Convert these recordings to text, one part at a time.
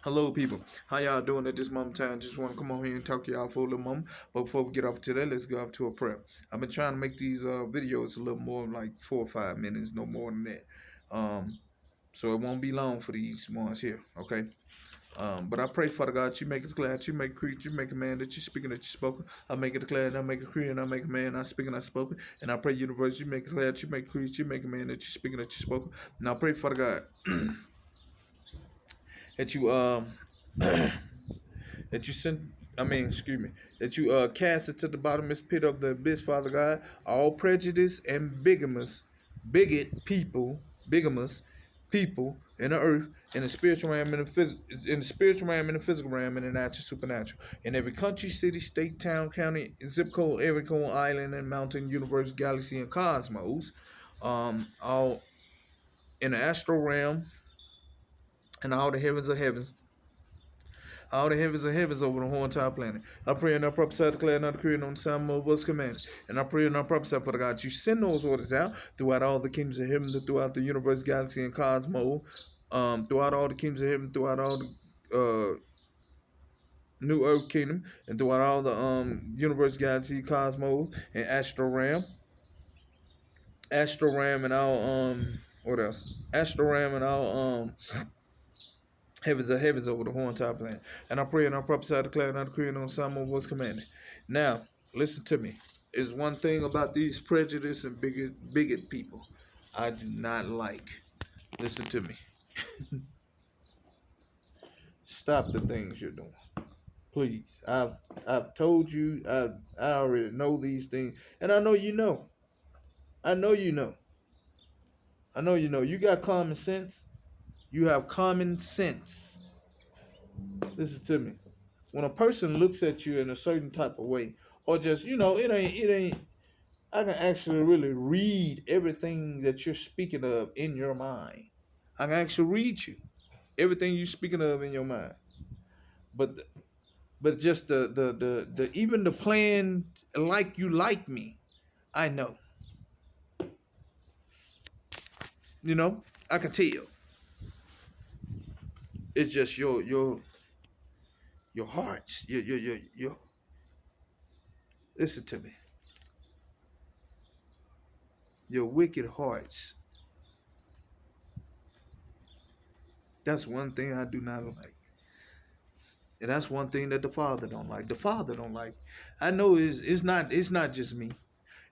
Hello, people. How y'all doing at this moment in time? Just want to come on here and talk to y'all for a little moment. But before we get off today, let's go up to a prayer. I've been trying to make these videos a little more like 4 or 5 minutes, no more than that. So it won't be long for these ones here, okay? But I pray, Father God, you make it declare, you make a creature, you make a man, that you speaking, that you spoken. I make it declare, and I make a creature, and I make a man, I speak and I spoken. And I pray, universe, you make it declare, you make a creature, you make a man, that you speaking, that you spoken. And I pray, Father God, that you that you sent, excuse me, that you cast it to the bottomless pit of the abyss, Father God. All prejudice and bigamous people in the earth, in the spiritual realm, in the spiritual realm, in the physical realm, in the natural, supernatural, in every country, city, state, town, county, zip code, area code, island, and mountain, universe, galaxy, and cosmos, all in the astral realm, and all the heavens of heavens, all the heavens and heavens over the whole entire planet. I pray and I prophesy, declare and I decree on the sound of what's commanded. And I pray and I prophesy, Father God, you send those orders out throughout all the kingdoms of heaven, throughout the universe, galaxy, and cosmos, throughout all the kingdoms of heaven, throughout all the new earth kingdom, and throughout all the universe, galaxy, cosmos, and astral realm, and all what else? Astral realm and all heavens of heavens over the whole entire planet. And I pray and I prophesy, declare and I decree on some of what's commanded. Now, listen to me. Is one thing about these prejudice and bigot people I do not like. Listen to me. Stop the things you're doing. Please. I've told you, I already know these things. And I know you know. I know you know. I know you know. You got common sense. You have common sense. Listen to me. When a person looks at you in a certain type of way, or just, it ain't, I can actually really read everything that you're speaking of in your mind. I can actually read you, everything you're speaking of in your mind. But, just the even the plan like you like me, I know. I can tell. It's just your hearts, your. Listen to me. Your wicked hearts. That's one thing I do not like. And that's one thing that the Father don't like. The Father don't like. I know it's not just me.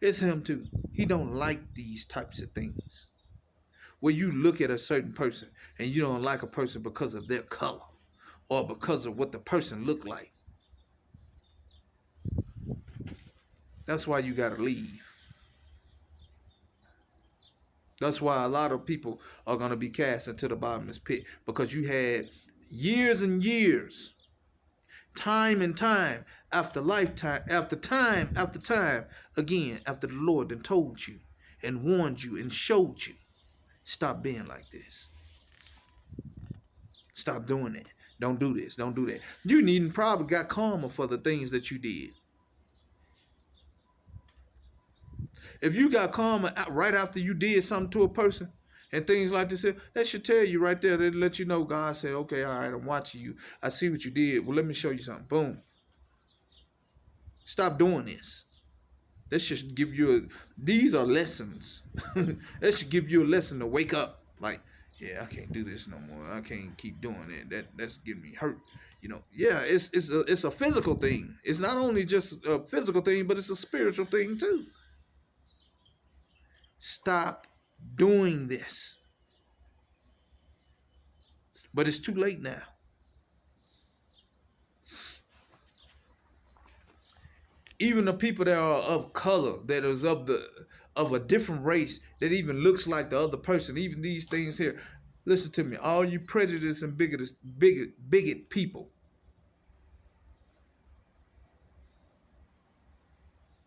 It's him too. He don't like these types of things. Where you look at a certain person and you don't like a person because of their color or because of what the person look like. That's why you gotta leave. That's why a lot of people are gonna be cast into the bottomless pit, because you had years and years, time and time after lifetime, after time, again, after the Lord then told you and warned you and showed you, stop being like this. Stop doing that. Don't do this. Don't do that. You needn't probably got karma for the things that you did. If you got karma right after you did something to a person and things like this, that should tell you right there. That let you know God said, okay, all right, I'm watching you. I see what you did. Well, let me show you something. Boom. Stop doing this. That should give you these are lessons. That should give you a lesson to wake up. Like, yeah, I can't do this no more. I can't keep doing it. That's getting me hurt. Yeah, it's a physical thing. It's not only just a physical thing, but it's a spiritual thing too. Stop doing this. But it's too late now. Even the people that are of color, that is of a different race, that even looks like the other person, even these things here. Listen to me, all you prejudice and bigot people.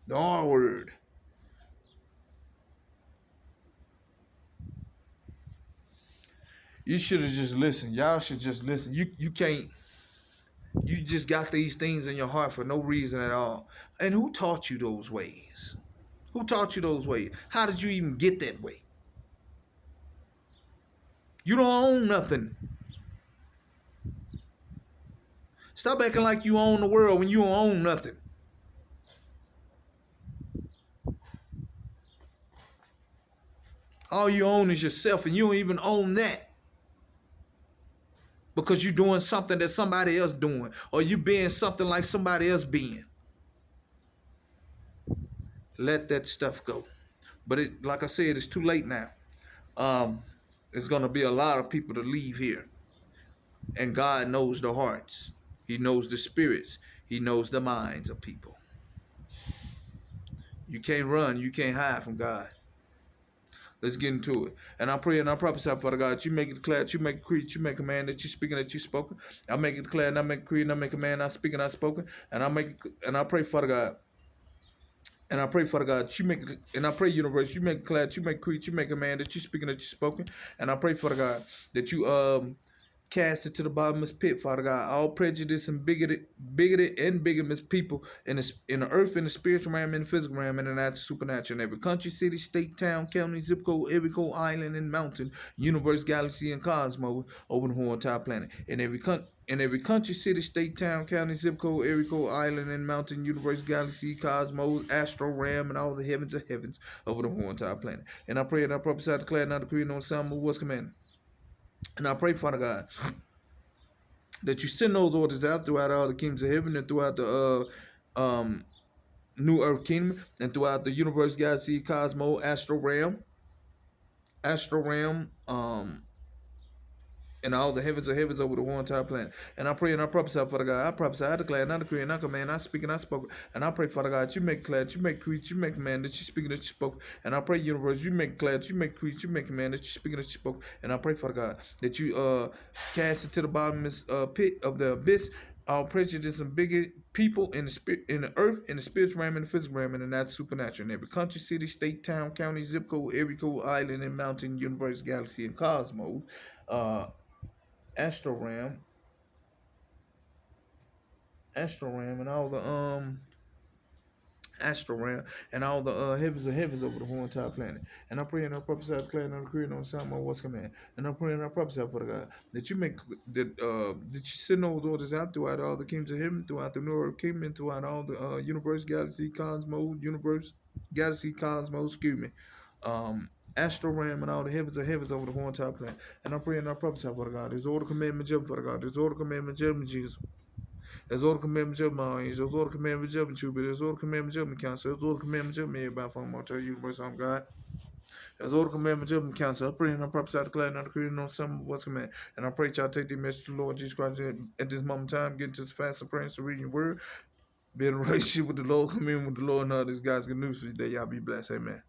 The R word. You should have just listened. Y'all should just listen. You can't. You just got these things in your heart for no reason at all. And who taught you those ways? Who taught you those ways? How did you even get that way? You don't own nothing. Stop acting like you own the world when you don't own nothing. All you own is yourself, and you don't even own that. Because you're doing something that somebody else doing, or you being something like somebody else being. Let that stuff go. But like I said, it's too late now. There's gonna be a lot of people to leave here, and God knows the hearts. He knows the spirits. He knows the minds of people. You can't run. You can't hide from God. Let's get into it. And I pray and I prophesy, Father God, you make it declare, you make it create, you make a man that you speaking, that you spoken. I make it declare, and I make it create, and I make a man I speak and I spoken. And I make it, and I pray, Father God. And I pray, Father God, you make it, and I pray, universe, you make it declare, you make it create, you make a man that you speaking, that you spoken. And I pray, Father God, that you cast it to the bottomless pit, Father God. All prejudice and bigoted and bigamous people in the earth, in the spiritual realm, in the physical realm, in the natural, supernatural, in every country, city, state, town, county, zip code, every code, island, and mountain, universe, galaxy, and cosmos over the whole entire planet. In every country, city, state, town, county, zip code, area code, island, and mountain, universe, galaxy, cosmos, astral realm, and all the heavens of heavens over the whole entire planet. And I pray and I prophesy, declare, and I decree, no sound of what's commanded. And I pray, Father God, that you send those orders out throughout all the kingdoms of heaven and throughout the new earth kingdom and throughout the universe, galaxy, cosmos, astral realm, and all the heavens of heavens over the whole entire planet. And I pray and I prophesy, Father God. I prophesy, I declare, and I decree, and I command, I speak and I spoke. And I pray, Father God, you make glad, you make create, you make man that you speak and that you spoke. And I pray, universe, you make glad, you make create, you make man that you speak and that you spoke. And I pray, Father God, that you cast it to the bottomless pit of the abyss, all prejudice and bigot people in the spirit, in the earth, in the spiritual realm, in the physical realm, and in that supernatural. In every country, city, state, town, county, zip code, area code, island, and mountain, universe, galaxy, and cosmos. Astral realm, and all the astral realm, and all the heavens of heavens over the whole entire planet. And I pray and I prophesy, declare, and I decree, and on sound of what's command. And I pray and I prophesy, for the God, that you make that you send those orders out throughout all the kingdoms of heaven, throughout the new earth kingdom, and throughout all the universe, galaxy, cosmos, astral realm, and all the heavens of heavens over the whole entire planet. And I pray and I prophesy, for the God, there's order, commandment, judgment, for the God, there's order, commandment, judgment, Jesus. There's order, commandment, judgment, my angels. There's order, commandment, judgment, Jupiter. There's order, commandment, judgment, council. There's order, commandment, judgment, everybody from the entire universe, I'm God. There's order, commandment, judgment, council. I pray and I prophesy, declare, and I decree, and on some of what's command. And I pray y'all take the message to the Lord Jesus Christ at this moment in time, get into this fast and praying, so reading your word, be in a relationship with the Lord, come in with the Lord, and all this God's good news for you today. Y'all be blessed. Amen.